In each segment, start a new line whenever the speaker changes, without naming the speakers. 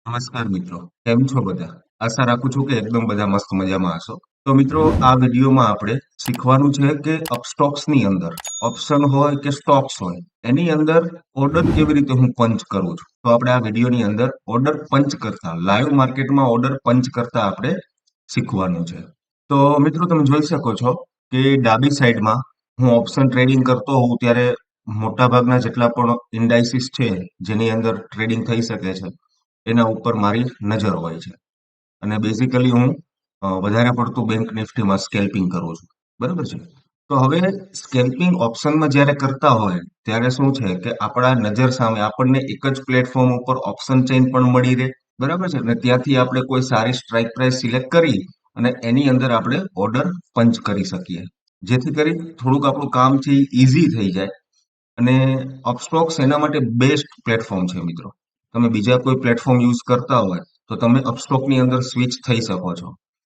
નમસ્કાર મિત્રો, કેમ છો બધા? આશા રાખું છું કે એકદમ બધા મસ્ત મજામાં હશો. તો મિત્રો, આ વિડીયોમાં આપણે શીખવાનું છે કે અપસ્ટોક્સની અંદર ઓપ્શન હોય કે સ્ટોક્સ હોય, એની અંદર ઓર્ડર કેવી રીતે હું પંચ કરું છું. તો આપણે આ વિડીયોની અંદર ઓર્ડર પંચ કરતા, લાઈવ માર્કેટમાં ઓર્ડર પંચ કરતા આપણે શીખવાનું છે. તો મિત્રો, તમે જોઈ શકો છો કે ડાબી સાઈડમાં હું ઓપ્શન ટ્રેડિંગ કરતો હોઉં ત્યારે મોટાભાગના જેટલા પણ ઇન્ડાઇસીસ છે જેની અંદર ટ્રેડિંગ થઈ શકે છે એના ઉપર મારી નજર હોય છે. અને બેઝિકલી હું વધારે પડતું બેંક નિફ્ટીમાં સ્કેલ્પિંગ કરું છું. બરાબર છે. તો હવે સ્કેલ્પિંગ ઓપ્શનમાં જ્યારે કરતા હોય ત્યારે શું છે કે આપણા નજર સામે આપણને એક જ પ્લેટફોર્મ ઉપર ઓપ્શન ચેઇન પણ મળી રહે. બરાબર છે. અને ત્યાંથી આપણે કોઈ સારી સ્ટ્રાઇક પ્રાઇસ સિલેક્ટ કરી અને એની અંદર આપણે ઓર્ડર પંચ કરી શકીએ. જેથી કરી થોડુંક આપણું કામ છે ઈઝી થઈ જાય. અને અપસ્ટોક્સ એના માટે બેસ્ટ પ્લેટફોર્મ છે મિત્રો. તમે બીજા કોઈ પ્લેટફોર્મ યુઝ કરતા હોય તો તમે અપસ્ટોકની અંદર સ્વિચ થઈ શકો છો.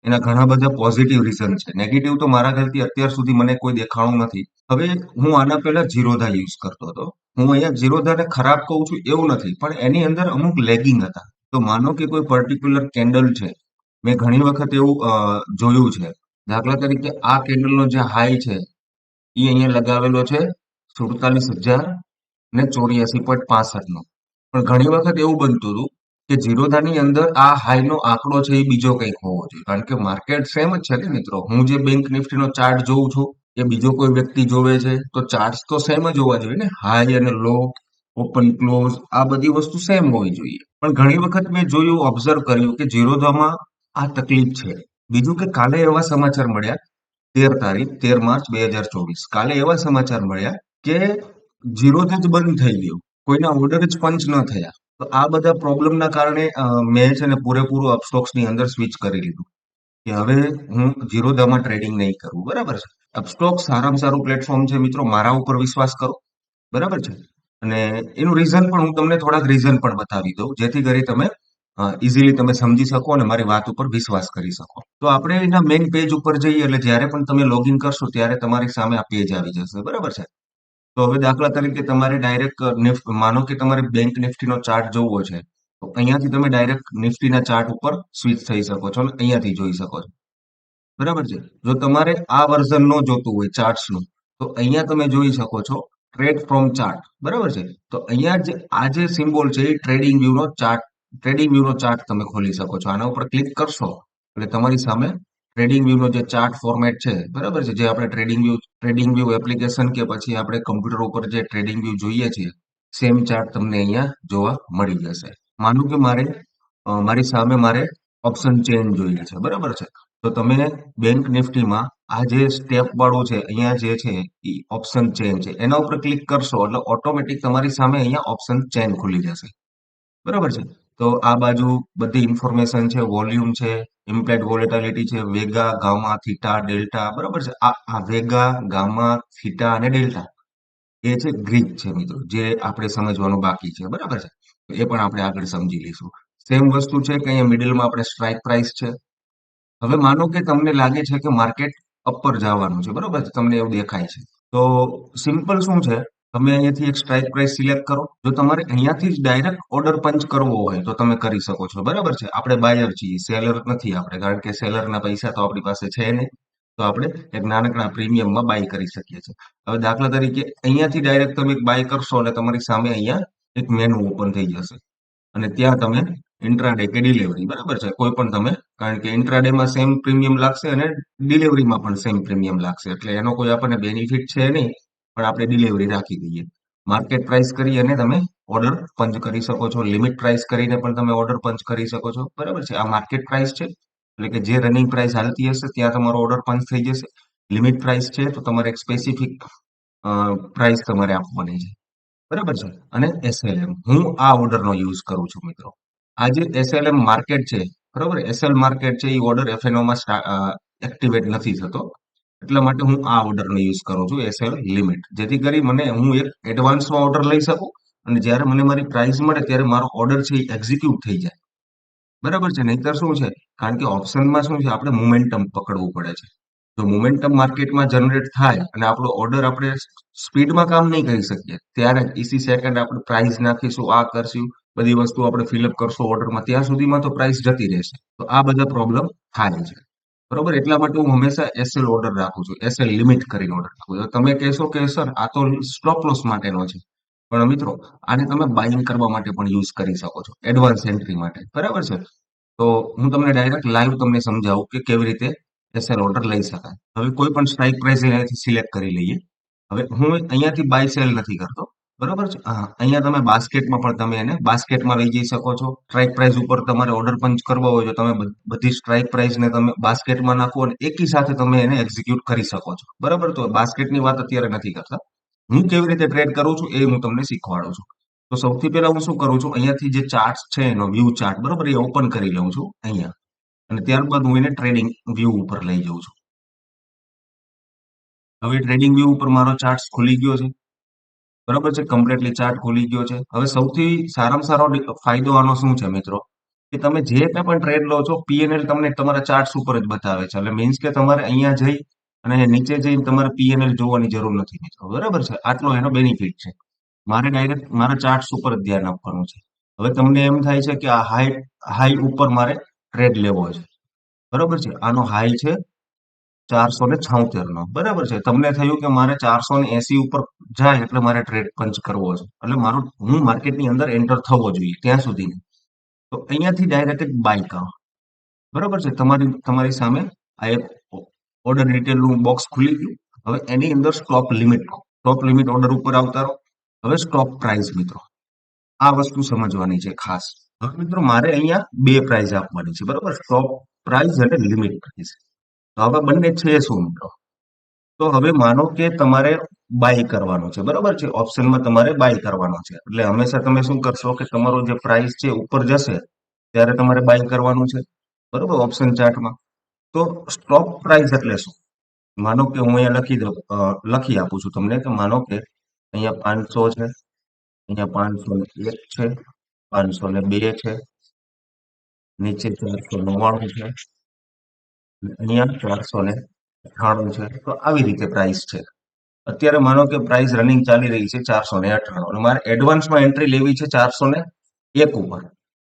એના ઘણા બધા પોઝિટિવ રીઝન છે. નેગેટિવ તો મારા ખ્યાલથી અત્યાર સુધી મને કોઈ દેખાણું નથી. હવે હું આના પહેલા જીરોધા યુઝ કરતો હતો. હું અહીંયા જીરોધાને ખરાબ કહું છું એવું નથી, પણ એની અંદર અમુક લેગિંગ હતા. તો માનો કે કોઈ પર્ટિક્યુલર કેન્ડલ છે, મેં ઘણી વખત એવું જોયું છે. દાખલા તરીકે આ કેન્ડલનો જે હાઈ છે એ અહીંયા લગાવેલો છે 47,084.65 નો. પણ ઘણી વખત એવું બનતું હતું કે જીરોધાની અંદર આ હાઈનો આંકડો છે એ બીજો કંઈક હોવો જોઈએ. કારણ કે માર્કેટ સેમ જ છે ને મિત્રો. હું જે બેંક નિફ્ટીનો ચાર્ટ જોઉં છું એ બીજો કોઈ વ્યક્તિ જોવે છે તો ચાર્ટ તો સેમ જ હોવા જોઈએ ને. હાઈ અને લો, ઓપન ક્લોઝ, આ બધી વસ્તુ સેમ હોવી જોઈએ. પણ ઘણી વખત મેં જોયું, ઓબ્ઝર્વ કર્યું કે જીરોધામાં આ તકલીફ છે. બીજું કે કાલે એવા સમાચાર મળ્યા, 13 તારીખ 13 માર્ચ 2024, કાલે એવા સમાચાર મળ્યા કે જીરોધા જ બંધ થઈ ગયું, કોઈના ઓર્ડર જ પંચ ન થયા. તો આ બધા પ્રોબ્લેમના કારણે મેં છે ને પૂરેપૂરું અપસ્ટોક્સની અંદર સ્વિચ કરી લીધું કે હવે હું જીરોધામાં ટ્રેડિંગ નહીં કરું. બરાબર છે. અપસ્ટોક્સ સારામાં સારું પ્લેટફોર્મ છે મિત્રો, મારા ઉપર વિશ્વાસ કરો. બરાબર છે. અને એનું રીઝન પણ હું તમને થોડાક રીઝન પણ બતાવી દઉં જેથી કરી તમે ઇઝીલી તમે સમજી શકો અને મારી વાત ઉપર વિશ્વાસ કરી શકો. તો આપણે એના મેઇન પેજ ઉપર જઈએ એટલે જ્યારે પણ તમે લોગિન કરશો ત્યારે તમારી સામે આ પેજ આવી જશે. બરાબર છે. તો હવે દાખલા તરીકે તમારે ડાયરેક્ટ માનો કે તમારે બેંક નિફ્ટીનો ચાર્ટ જોવો છે, તો અહીંયાથી તમે ડાયરેક્ટ નિફ્ટીના ચાર્ટ ઉપર સ્વિચ થઈ શકો છો અને અહીંયાથી જોઈ શકો છો. બરાબર છે. જો તમારે આ વર્ઝન નો જોતું હોય ચાર્ટ્સનું, તો અહીંયા તમે જોઈ શકો છો ટ્રેડ ફ્રોમ ચાર્ટ. બરાબર છે. તો અહીંયા આ જે સિમ્બોલ છે એ ટ્રેડિંગ વ્યૂનો ચાર્ટ તમે ખોલી શકો છો. આના ઉપર ક્લિક કરશો એટલે તમારી સામે ટ્રેડિંગ વ્યૂનો જે ચાર્ટ ફોર્મેટ છે, બરાબર છે, જે આપણે ટ્રેડિંગ વ્યૂ એપ્લિકેશન કે પછી આપણે કમ્પ્યુટર ઉપર જે ટ્રેડિંગ વ્યૂ જોઈએ છીએ સેમ ચાર્ટ તમને અહીંયા જોવા મળી જશે. માનો કે મારી સામે મારે ઓપ્શન ચેન જોઈએ છે. બરાબર છે. તો તમે બેંક નિફ્ટીમાં આ જે સ્ટેપ વાળું છે અહીંયા જે છે એ ઓપ્શન ચેન છે, એના ઉપર ક્લિક કરશો એટલે ઓટોમેટિક તમારી સામે અહીંયા ઓપ્શન ચેન ખુલી જશે. બરાબર છે. તો આ બાજુ બધી ઇન્ફોર્મેશન છે, વોલ્યુમ છે, ઇમ્પ્લાઇડ વોલેટિલિટી છે, વેગા, ગામા, થીટા, ડેલ્ટા. બરાબર છે. આ વેગા, ગામા, થીટા અને ડેલ્ટા એ છે ગ્રીક છે મિત્રો, જે આપણે સમજવાનું બાકી છે. બરાબર છે. તો એ પણ આપણે આગળ સમજી લઈશું. સેમ વસ્તુ છે કે અહીંયા મિડલમાં આપણે સ્ટ્રાઇક પ્રાઇસ છે. હવે માનો કે તમને લાગે છે કે માર્કેટ અપર જવાનું છે. બરાબર છે. તમને એવું દેખાય છે. તો સિમ્પલ શું છે, તમે અહીંયાથી એક સ્ટ્રાઇક પ્રાઇસ સિલેક્ટ કરો. જો તમારે અહીંયાથી જ ડાયરેક્ટ ઓર્ડર પંચ કરવો હોય તો તમે કરી શકો છો. બરાબર છે. આપણે બાયર છીએ, સેલર નથી આપણે, કારણ કે સેલરના પૈસા તો આપણી પાસે છે નહીં. તો આપણે એક નાનકડા પ્રીમિયમમાં બાય કરી શકીએ છીએ. હવે દાખલા તરીકે અહીંયાથી ડાયરેક્ટ તમે બાય કરશો એટલે તમારી સામે અહીંયા એક મેનુ ઓપન થઈ જશે અને ત્યાં તમે ઇન્ટ્રાડે કે ડિલિવરી, બરાબર છે, કોઈ પણ તમે, કારણ કે ઇન્ટ્રાડેમાં સેમ પ્રીમિયમ લાગશે અને ડિલિવરીમાં પણ સેમ પ્રીમિયમ લાગશે, એટલે એનો કોઈ આપણને બેનિફિટ છે નહીં, પણ આપણે ડિલિવરી રાખી દઈએ. માર્કેટ પ્રાઇસ કરી અને તમે ઓર્ડર પંચ કરી શકો છો. લિમિટ પ્રાઇસ કરીને પણ તમે ઓર્ડર પંચ કરી શકો છો. બરાબર છે. આ માર્કેટ પ્રાઇસ છે એટલે કે જે રનિંગ પ્રાઇસ હાલતી હશે ત્યાં તમારો ઓર્ડર પંચ થઈ જશે. લિમિટ પ્રાઇસ છે તો તમારે એક સ્પેસિફિક પ્રાઇસ તમારે આપવાની છે. બરાબર છે. અને એસએલએમ હું આ ઓર્ડરનો યુઝ કરું છું મિત્રો. આ જે એસએલએમ માર્કેટ છે, બરાબર, એસએલ માર્કેટ છે એ ઓર્ડર એફએનઓમાં એક્ટિવેટ નથી થતો, એટલા માટે હું આ ઓર્ડરનો યુઝ કરું છું, એસએલ લિમિટ, જેથી કરી હું એક એડવાન્સમાં ઓર્ડર લઈ શકું અને જ્યારે મને મારી પ્રાઇસ મળે ત્યારે મારો ઓર્ડર છે એ એક્ઝિક્યુટ થઈ જાય. બરાબર છે. નહીતર શું છે, કારણ કે ઓપ્શનમાં શું છે, આપણે મોમેન્ટમ પકડવું પડે છે. જો મોમેન્ટમ માર્કેટમાં જનરેટ થાય અને આપણો ઓર્ડર આપણે સ્પીડમાં કામ નહીં કરી શકીએ ત્યારે ઇસી સેકન્ડ આપણે પ્રાઇસ નાખીશું, આ કરશું, બધી વસ્તુ આપણે ફિલઅપ કરશો ઓર્ડરમાં ત્યાં સુધીમાં તો પ્રાઇસ જતી રહેશે. તો આ બધા પ્રોબ્લેમ થાય છે. બરોબર? એટલા માટે હું હંમેશા એસએલ ઓર્ડર રાખું છું. એસએલ લિમિટ કરીને ઓર્ડર રાખું છું. તમે કહેશો કે સર આ તો સ્ટોપ લોસ માટેનો છે. પણ મિત્રો આને તમે બાઇંગ કરવા માટે પણ યુઝ કરી શકો છો. એડવાન્સ એન્ટ્રી માટે. બરાબર છે? તો હું તમને ડાયરેક્ટ લાઈવ તમને સમજાવું કે કેવી રીતે એસએલ ઓર્ડર લઈ શકાય. હવે કોઈ પણ સ્ટ્રાઇક પ્રાઇસ અહીંયાથી સિલેક્ટ કરી લઈએ. હવે હું અહીંયાથી બાય સેલ નથી કરતો. બરોબર છે? હા, અહીંયા તમે બાસ્કેટમાં પણ તમે એને બાસ્કેટમાં લઈ જઈ શકો છો. સ્ટ્રાઇક પ્રાઇસ ઉપર તમારે ઓર્ડર પંચ કરવો હોય તો તમે બધી સ્ટ્રાઇક પ્રાઇસને તમે બાસ્કેટમાં નાખો અને એકી સાથે તમે એને એક્ઝિક્યુટ કરી શકો છો. બરાબર? તો બાસ્કેટની વાત અત્યારે નથી કરતા. હું કેવી રીતે ટ્રેડ કરું છું એ હું તમને શીખવાડું છું. તો સૌથી પહેલા હું શું કરું છું, અહીંયાથી જે ચાર્ટ છે એનો વ્યૂ ચાર્ટ, બરોબર, એ ઓપન કરી લઉં છું અહીંયા. અને ત્યારબાદ હું એને ટ્રેડિંગ વ્યૂ ઉપર લઈ જાઉં છું. હવે ટ્રેડિંગ વ્યૂ ઉપર મારો ચાર્ટ ખુલી ગયો છે. બરોબર છે? કમ્પ્લીટલી ચાર્ટ ખુલી ગયો છે. હવે સૌથી સારામાં સારો ફાયદો આનો શું છે મિત્રો? કે તમે જે કંઈ પણ ટ્રેડ લો છો, પીએનએલ તમને તમારા ચાર્ટ્સ ઉપર જ બતાવે છે. એટલે મીન્સ કે તમારે અહીંયા જઈ અને નીચે જઈને તમારે પીએનએલ જોવાની જરૂર નથી મિત્રો. બરાબર છે? આટલો એનો બેનિફિટ છે. મારે ડાયરેક્ટ મારા ચાર્ટ્સ ઉપર જ ધ્યાન આપવાનું છે. હવે તમને એમ થાય છે કે આ હાઈ ઉપર મારે ટ્રેડ લેવો છે. બરોબર છે? આનો હાઈ છે 476 નો. બરાબર છે? તમને થયું કે મારે 480 ઉપર જાય એટલે મારે ટ્રેડ પંચ કરવો છે. એટલે હું માર્કેટની અંદર એન્ટર થવો જોઈએ ત્યાં સુધી. તો અહીંયાથી ડાયરેક્ટ બાય કરો. બરોબર છે? તમારી સામે આ એક ઓર્ડર ડિટેલનું બોક્સ ખુલી ગયું. હવે એની અંદર સ્ટોપ લિમિટ ઓર્ડર ઉપર આવતા રહો. હવે સ્ટોપ પ્રાઇસ મિત્રો, આ વસ્તુ સમજવાની છે ખાસ. હવે મિત્રો મારે અહીંયા બે પ્રાઇસ આપવાની છે. બરોબર? સ્ટોપ પ્રાઇસ અને લિમિટ પ્રાઇસ. તો હવે બંને છે શું મિત્રો? તો હવે માનો કે તમારે બાય કરવાનો છે. બરોબર છે? ઓપ્શનમાં તમારે બાય કરવાનો છે. એટલે હંમેશા તમે શું કરશો કે તમારો જે પ્રાઇસ છે ઉપર જશે ત્યારે તમારે બાય કરવાનું છે. બરોબર? ઓપ્શન ચાર્ટમાં. તો સ્ટોપ પ્રાઇસ એટલે શું? માનો કે હું અહીંયા લખી આપું છું તમને કે માનો કે અહીંયા 500 છે, અહીંયા 501 છે, 502 છે, નીચે 499 છે, અહીંયા 498 છે. તો આવી રીતે પ્રાઇસ છે. અત્યારે માનો કે પ્રાઇસ રનિંગ ચાલી રહી છે 498 અને મારે એડવાન્સમાં એન્ટ્રી લેવી છે 401 ઉપર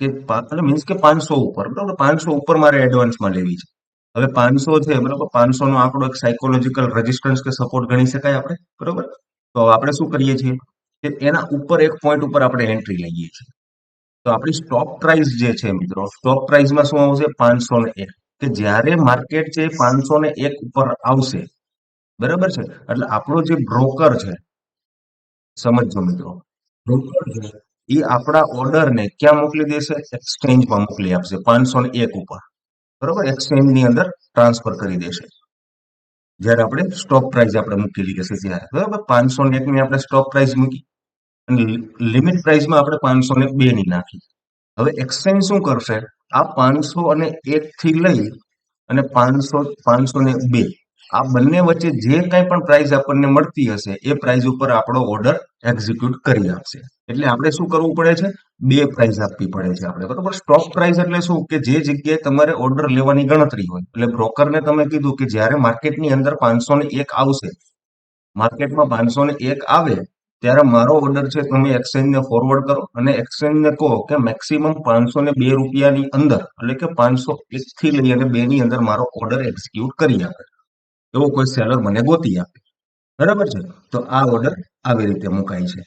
કે એટલે મીન્સ કે 500 ઉપર. બરોબર? 500 ઉપર મારે એડવાન્સમાં લેવી છે. હવે 500 છે, બરોબર? 500 નો આંકડો એક સાયકોલોજીકલ રેઝિસ્ટન્સ કે સપોર્ટ ગણી શકાય આપણે. બરોબર? તો આપણે શું કરીએ છીએ કે એના ઉપર એક પોઈન્ટ ઉપર આપણે એન્ટ્રી લઈએ છીએ. તો આપણી સ્ટોપ પ્રાઇસ જે છે મિત્રો, સ્ટોપ પ્રાઇસમાં શું આવશે? 501. કે જ્યારે માર્કેટ છે 501 ઉપર આવશે, બરાબર છે, એટલે આપણો જે બ્રોકર છે, સમજજો મિત્રો, બ્રોકર છે એ આપણા ઓર્ડરને ક્યાં મોકલી દેશે? એક્સચેન્જમાં મોકલી આપશે 501 ઉપર. બરોબર? એક્સચેન્જની અંદર ટ્રાન્સફર કરી દેશે. જ્યારે આપણે સ્ટોપ પ્રાઇસ આપણે મૂકેલી હશે ત્યારે. બરાબર? 501 ની આપણે સ્ટોપ પ્રાઇસ મૂકી અને લિમિટ પ્રાઇસમાં આપણે 502 ની નાખી. હવે એક્સચેન્જ શું કરશે? આ 501 થી લઈ અને 502 આ બંને વચ્ચે જે કંઈ પણ પ્રાઇસ આપણને મળતી હશે એ પ્રાઇસ ઉપર આપણો ઓર્ડર એક્ઝિક્યુટ કરી આપશે. એટલે આપણે શું કરવું પડે છે? બે પ્રાઇસ આપવી પડે છે આપણે. બરોબર? સ્ટોપ પ્રાઇસ એટલે શું? કે જે જગ્યાએ તમારે ઓર્ડર લેવાની ગણતરી હોય. એટલે બ્રોકરને તમે કીધું કે જ્યારે માર્કેટની અંદર 501 આવશે, માર્કેટમાં 501 આવે ત્યારે મારો ઓર્ડર છે તમે એક્સચેન્જને ફોરવર્ડ કરો અને એક્સચેન્જને કહો કે મેક્સિમમ 502 રૂપિયાની અંદર, એટલે કે 501 થી લઈ અને 2 ની અંદર મારો ઓર્ડર એક્ઝિક્યુટ કરી આપે. એવો કોઈ સેલર મને ગોતી આપે. બરાબર છે? તો આ ઓર્ડર આવી રીતે મુકાય છે.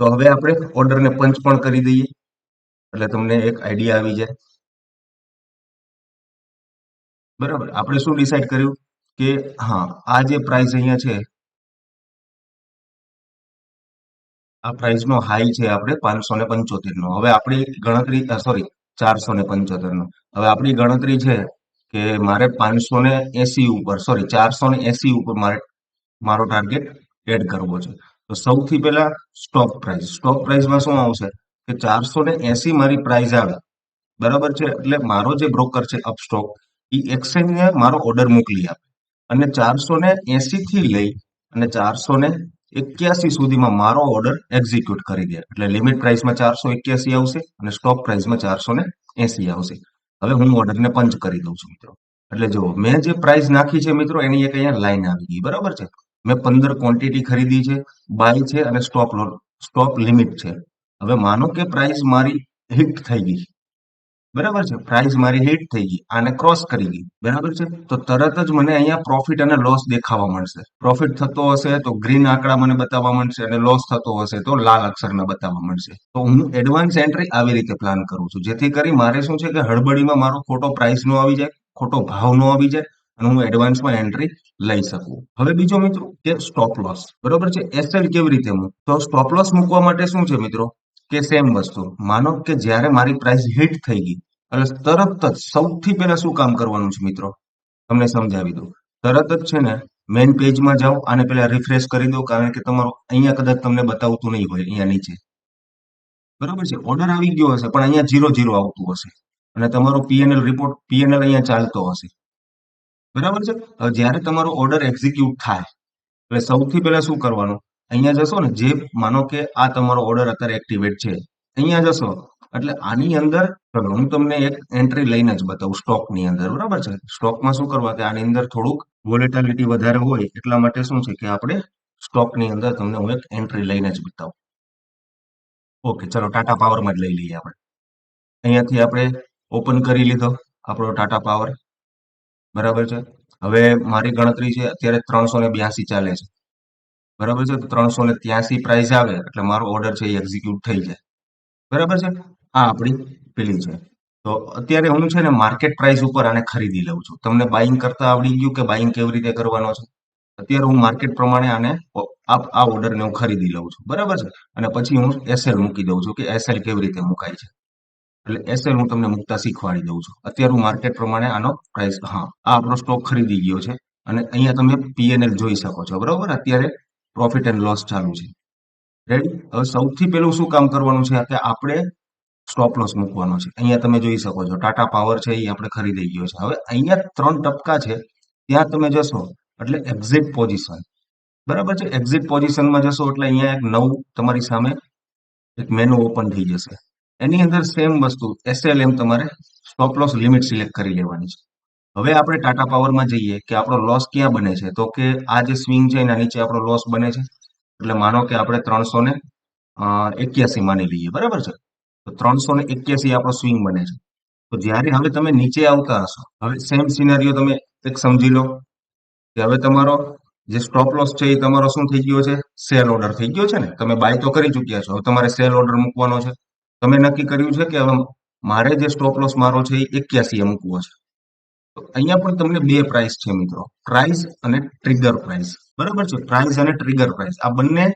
તો હવે આપણે ઓર્ડરને પંચ પણ કરી દઈએ એટલે તમને એક આઈડિયા આવી જાય. બરાબર? આપણે શું ડિસાઈડ કર્યું કે હા, આ જે પ્રાઇસ અહીંયા છે, આ પ્રાઇસનો હાઈ છે આપણે 575 નો. હવે આપણી ગણતરી, સોરી, 475 નો. હવે આપણી ગણતરી છે કે મારે 580 ઉપર, સોરી, 480 ઉપર મારો ટાર્ગેટ એડ કરવો છે. તો સૌથી પહેલા સ્ટોપ પ્રાઇસમાં શું આવશે કે 480 મારી પ્રાઇસ આવે. બરાબર છે? એટલે મારો જે બ્રોકર છે અપસ્ટોક, એ એક્સચેન્જને મારો ઓર્ડર મોકલી આપે અને 480 થી લઈ અને 481 સુધીમાં મારો ઓર્ડર એક્ઝિક્યુટ કરી દે. એટલે લિમિટ પ્રાઇસમાં 481 આવશે અને સ્ટોપ પ્રાઇસમાં 480 આવશે. હવે હું ઓર્ડરને પંચ કરી દઉં છું મિત્રો. એટલે જુઓ, મેં જે પ્રાઇસ નાખી છે મિત્રો એની એક અહીંયા લાઈન આવી ગઈ. બરાબર છે? મેં 15 ક્વોન્ટિટી ખરીદી છે, બાય છે અને સ્ટોપ લિમિટ છે. હવે માનો કે પ્રાઇસ મારી હિટ થઈ ગઈ, બરાબર છે, પ્રાઇસ મારી હિટ થઈ ગઈ, આને ક્રોસ કરી ગઈ, બરાબર છે, તો તરત જ મને અહીંયા પ્રોફિટ અને લોસ દેખાવા મળશે. પ્રોફિટ થતો હશે તો ગ્રીન આંકડા મને બતાવવા મળશે અને લોસ થતો હશે તો લાલ અક્ષરના બતાવવા મળશે. તો હું એડવાન્સ એન્ટ્રી આવી રીતે પ્લાન કરું છું, જેથી કરી મારે શું છે કે હળબડીમાં મારો ખોટો પ્રાઇસ નો આવી જાય, ખોટો ભાવ નો આવી જાય અને હું એડવાન્સમાં એન્ટ્રી લઈ શકું. હવે બીજો મિત્રો કે સ્ટોપ લોસ, બરોબર છે. એસએલ કેવી રીતે મૂક, તો સ્ટોપ લોસ મૂકવા માટે શું છે મિત્રો કે સેમ વસ્તુ, માનો કે જ્યારે મારી પ્રાઇસ હિટ થઈ ગઈ એટલે તરત જ સૌથી પહેલા શું કામ કરવાનું છે મિત્રો, તમને સમજાવી દઉં. તરત જ છે ને મેઇન પેજમાં જાઓ અને પેલા રિફ્રેશ કરી દો, કારણ કે તમારો અહીંયા કદાચ તમને બતાવતું નહીં હોય, અહીંયા નીચે બરોબર છે ઓર્ડર આવી ગયો હશે પણ અહીંયા 0 આવતું હશે અને તમારો પીએનએલ રિપોર્ટ પીએનએલ અહીંયા ચાલતો હશે, બરાબર છે. હવે જ્યારે તમારો ઓર્ડર એક્ઝિક્યુટ થાય એટલે સૌથી પહેલા શું કરવાનું, અહીંયા જશો ને, જે માનો કે આ તમારો ઓર્ડર અત્યારે એક્ટિવેટ છે, અહીંયા જશો એટલે આની અંદર ચલો હું તમને એક એન્ટ્રી લઈને જ બતાવું સ્ટોકની અંદર, બરાબર છે. સ્ટોકમાં શું કરવા કે આની અંદર થોડુંક વોલેટિલિટી વધારે હોય એટલા માટે શું છે કે આપણે સ્ટોકની અંદર તમને હું એક એન્ટ્રી લઈને જ બતાવું. ઓકે, ચલો ટાટા પાવરમાં જ લઈ લઈએ આપણે. અહીંયાથી આપણે ઓપન કરી લીધો આપણો ટાટા પાવર, બરાબર છે. હવે મારી ગણતરી છે અત્યારે 382 ચાલે છે, બરાબર છે. તો 383 પ્રાઇસ આવે એટલે મારો ઓર્ડર છે એ એક્ઝિક્યુટ થઈ જાય, બરાબર છે. આ આપણી પેલી છે. તો અત્યારે હું છે ને માર્કેટ પ્રાઇસ ઉપર આને ખરીદી લઉં છું. તમને બાઇંગ કરતા આવડી ગયું કે બાઇંગ કેવી રીતે કરવાનો છે? અત્યારે હું માર્કેટ પ્રમાણે આને આ ઓર્ડરને હું ખરીદી લઉં છું, બરાબર છે. અને પછી હું એસએલ મૂકી દઉં છું કે એસએલ કેવી રીતે મુકાય છે. એટલે એસએલ હું તમને મૂકતા શીખવાડી દઉં છું. અત્યારે હું માર્કેટ પ્રમાણે આનો પ્રાઇસ, હા, આ આપણો સ્ટોક ખરીદી ગયો છે અને અહીંયા તમે પીએનએલ જોઈ શકો છો, બરોબર. અત્યારે પ્રોફિટ એન્ડ લોસ ચાલુ છે, રેડી. હવે સૌથી પહેલું શું કામ કરવાનું છે કે આપણે સ્ટોપ લોસ મૂકવાનો છે. અહીંયા તમે જોઈ શકો છો ટાટા પાવર છે એ આપણે ખરીદી ગયો છે. હવે અહીંયા 3 ટપકા છે, ત્યાં તમે જશો એટલે એક્ઝિટ પોઝિશન, બરાબર છે. એક્ઝિટ પોઝિશનમાં જશો એટલે અહીંયા એક નવું તમારી સામે એક મેનુ ઓપન થઈ જશે. એની અંદર સેમ વસ્તુ એસએલએમ તમારે સ્ટોપ લોસ લિમિટ સિલેક્ટ કરી લેવાની છે. હવે આપણે ટાટા પાવરમાં જઈએ કે આપણો લોસ ક્યાં બને છે, તો કે આ જે સ્વિંગ છે એના નીચે આપણો લોસ બને છે. એટલે માનો કે આપણે 381 માની લઈએ, બરાબર છે. તો 381 આપણો સ્વિંગ બને છે. તો જ્યારે હવે તમે નીચે આવતા હશો, હવે સેમ સિનારીઓ તમે એક સમજી લો કે હવે તમારો જે સ્ટોપ લોસ છે એ તમારો શું થઈ ગયો છે, સેલ ઓર્ડર થઈ ગયો છે ને. તમે બાય તો કરી ચૂક્યા છો, હવે તમારે સેલ ઓર્ડર મૂકવાનો છે. તમે નક્કી કર્યું છે કે હવે મારે જે સ્ટોપ લોસ મારો છે એ 81 એ મૂકવો છે. તો અહીંયા પણ તમને બે પ્રાઇસ છે મિત્રો, પ્રાઇસ અને ટ્રિગર પ્રાઇસ, બરાબર છે. પ્રાઇસ અને ટ્રિગર પ્રાઇસ આ બંને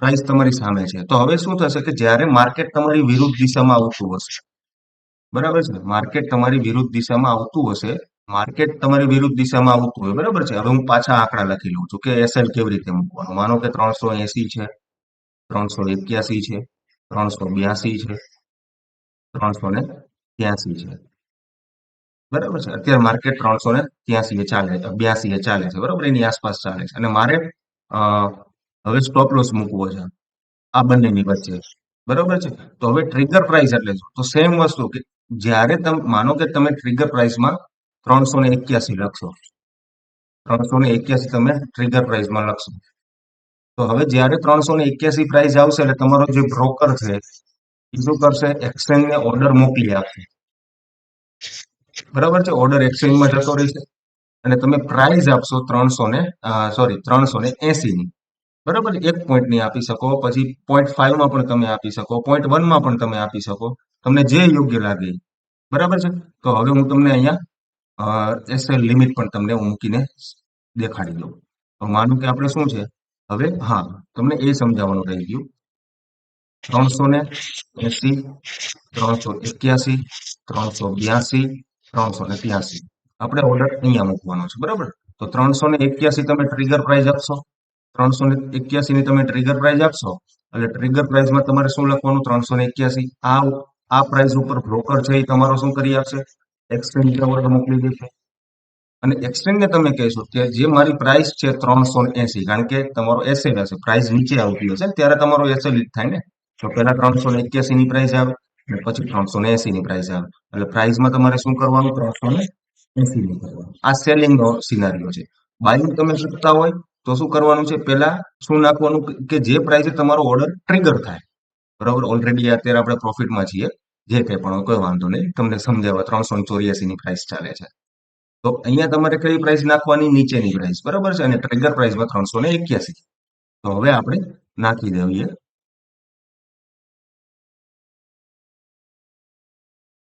પ્રાઇસ તમારી સામે છે. તો હવે શું થશે કે જ્યારે માર્કેટ તમારી વિરુદ્ધ દિશામાં આવતું હશે, બરાબર છે, માર્કેટ તમારી વિરુદ્ધ દિશામાં આવતું હશે, માર્કેટ તમારી વિરુદ્ધ દિશામાં આવતું હોય, બરાબર છે. હવે હું પાછા આંકડા લખી લઉં છું કે એસએલ કેવી રીતે મૂકવાનું. માનો કે 380 છે, 381 છે, 382 છે, 383 છે, બરાબર છે. અત્યારે માર્કેટ 383 એ ચાલે છે, 82 એ ચાલે છે, બરાબર, એની આસપાસ ચાલે છે. અને મારે અ, હવે સ્ટોપ લોસ મૂકવો છે આ બંનેની વચ્ચે, બરોબર છે. તો હવે ટ્રિગર પ્રાઇસ એટલે શું? તો સેમ વસ્તુ કે જ્યારે તમે માનો કે તમે ટ્રિગર પ્રાઇસમાં 381 લખશો, 381 તમે ટ્રિગર પ્રાઇસમાં લખશો, તો હવે જ્યારે 381 પ્રાઇસ આવશે એટલે તમારો જે બ્રોકર છે એ શું કરશે, એક્સચેન્જને ઓર્ડર મોકલી આપશે, બરાબર છે. ઓર્ડર એક્સચેન્જમાં જતો રહેશે અને તમે પ્રાઇસ આપશો 380 ની, બરાબર. 1 પોઈન્ટ ની આપી શકો, પછી 0.5 માં પણ તમે આપી શકો, 0.1 માં પણ તમે આપી શકો, તમને જે યોગ્ય લાગે એ, બરાબર છે. તો હવે હું તમને અહીંયા એસએલ લિમિટ પણ તમને હું મૂકીને દેખાડી દઉં. તો માનું કે આપણે શું છે હવે, હા, તમને એ સમજાવવાનું રહી ગયું. 380, 381, 382, 383 આપણે ઓર્ડર અહીંયા મૂકવાનો છે, બરાબર. તો 381 તમે ટ્રિગર પ્રાઇસ આપશો, 381 ની તમે ટ્રિગર પ્રાઇસ આપશો એટલે ટ્રિગર પ્રાઇસમાં તમારે શું લખવાનું, 381. આ પ્રાઇસ ઉપર બ્રોકર છે એ તમારો શું કરી આપશે, એક્સચેન્જ ઓર્ડર મોકલી દેશે. અને એક્સચેન્જને તમે કહેશો કે જે મારી પ્રાઇસ છે 380, કારણ કે તમારો એસએલ હશે, પ્રાઇસ નીચે આવતી હશે ત્યારે તમારો એસએલ થાય ને. તો પહેલા 381 ની પ્રાઇસ આવે અને પછી 380 ની પ્રાઇસ આવે એટલે પ્રાઇસમાં તમારે શું કરવાનું, 380 ની કરવાનું. આ સેલિંગ નો સિનારીઓ છે. બાઇંગ તમે કરતા હોય તો શું કરવાનું છે, પહેલા શું નાખવાનું કે જે પ્રાઇસે તમારો ઓર્ડર ટ્રિગર થાય, બરાબર. ઓલરેડી અત્યારે આપણે પ્રોફિટમાં છીએ. જે કંઈ પણ હોય કોઈ વાંધો નહીં. તમને સમજાવવા 384 ની પ્રાઇસ ચાલે છે. તો અહીંયા તમારે કઈ પ્રાઇસ નાખવાની? નીચેની પ્રાઇસ, બરાબર છે. અને ટ્રિગર પ્રાઇસમાં 381. તો હવે આપણે નાખી દઈએ.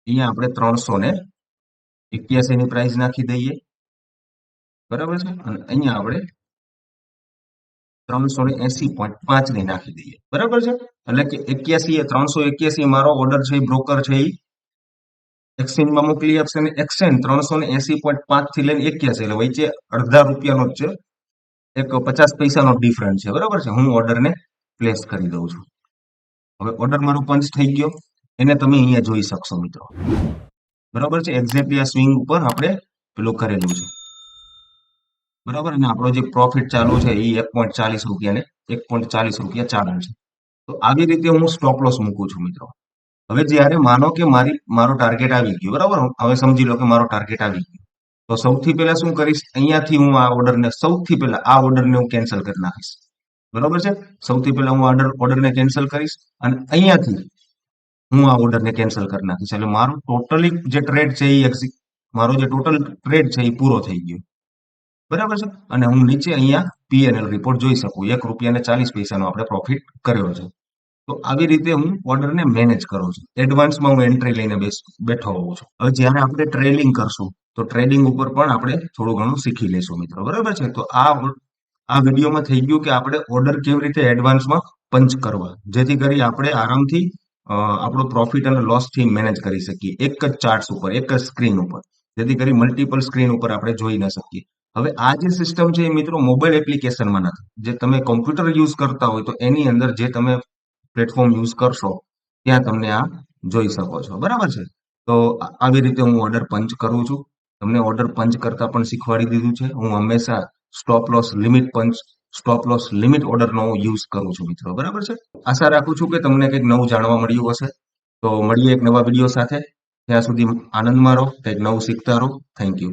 અહીંયા આપણે 381 ની પ્રાઇસ નાખી દઈએ, બરાબર છે. અને અહીંયા આપણે 380.5 ની નાખી દઈએ, બરાબર છે. એટલે કે 81 એ 381 મારો ઓર્ડર છે, બ્રોકર છે એ એક્સચેન્જમાં મોકલી આપશે. અને એક્સચેન્જ 380.5 થી લઈને 81, એટલે વચ્ચે અડધા રૂપિયાનો જ છે, એક 50 પૈસાનો ડિફરન્સ છે, બરાબર છે. હું ઓર્ડરને પ્લેસ કરી દઉં છું. હવે ઓર્ડર મારો પંચ થઈ ગયો. એને તમે અહીંયા જોઈ શકશો મિત્રો, બરાબર છે. એક્ઝેક્ટલી આ સ્વિંગ ઉપર આપણે પેલું કરેલું છે, બરાબર. અને આપણો જે પ્રોફિટ ચાલુ છે એ 1.40 રૂપિયા ને 1.40 રૂપિયા ચાલુ છે. તો આવી રીતે હું સ્ટોપ લોસ મૂકું છું મિત્રો. હવે જ્યારે માનો કે મારો ટાર્ગેટ આવી ગયો, બરાબર. હવે સમજી લો કે મારો ટાર્ગેટ આવી ગયો, તો સૌથી પહેલા શું કરીશ? અહીંયાથી હું આ ઓર્ડરને સૌથી પહેલા આ ઓર્ડરને હું કેન્સલ કરી નાખીશ, બરાબર છે. સૌથી પહેલા હું ઓર્ડરને કેન્સલ કરીશ અને અહીંયાથી હું આ ઓર્ડરને કેન્સલ કરી નાખીશ. એટલે મારો ટોટલી જે ટ્રેડ છે મારો જે ટોટલ ટ્રેડ છે એ પૂરો થઈ ગયો, બરાબર છે. અને હું નીચે અહીંયા પીએનએલ રિપોર્ટ જોઈ શકું. 1.40 રૂપિયાનો આપણે પ્રોફિટ કર્યો છે. તો આવી રીતે હું ઓર્ડરને મેનેજ કરું છું. એડવાન્સમાં હું એન્ટ્રી લઈને બેઠો હોઉં છું. હવે જ્યારે આપણે ટ્રેડિંગ કરશું તો ટ્રેડિંગ ઉપર પણ આપણે થોડું ઘણું શીખી લઈશું મિત્રો, બરાબર છે. તો આ વિડીયોમાં થઈ ગયું કે આપણે ઓર્ડર કેવી રીતે એડવાન્સમાં પંચ કરવા, જેથી કરી આપણે આરામથી આપણો પ્રોફિટ અને લોસ થી મેનેજ કરી શકીએ એક જ ચાર્ટ્સ ઉપર, એક જ સ્ક્રીન ઉપર, જેથી કરી મલ્ટિપલ સ્ક્રીન ઉપર આપણે જોઈ ન શકીએ. હવે આ જે સિસ્ટમ છે એ મિત્રો મોબાઈલ એપ્લિકેશનમાં નથી. જે તમે કોમ્પ્યુટર યુઝ કરતા હોય તો એની અંદર જે તમે પ્લેટફોર્મ યુઝ કરશો ત્યાં તમને આ જોઈ શકો છો, બરાબર છે. તો આવી રીતે હું ઓર્ડર પંચ કરું છું. તમને ઓર્ડર પંચ કરતા પણ શીખવાડી દીધું છે. હું હંમેશા સ્ટોપ લોસ લિમિટ પંચ, સ્ટોપ લોસ લિમિટ ઓર્ડરનો હું યુઝ કરું છું મિત્રો, બરાબર છે. આશા રાખું છું કે તમને કંઈક નવું જાણવા મળ્યું હશે. તો મળીએ એક નવા વિડીયો સાથે. ત્યાં સુધી આનંદમાં રહો, કંઈક નવું શીખતા રહો. Thank you.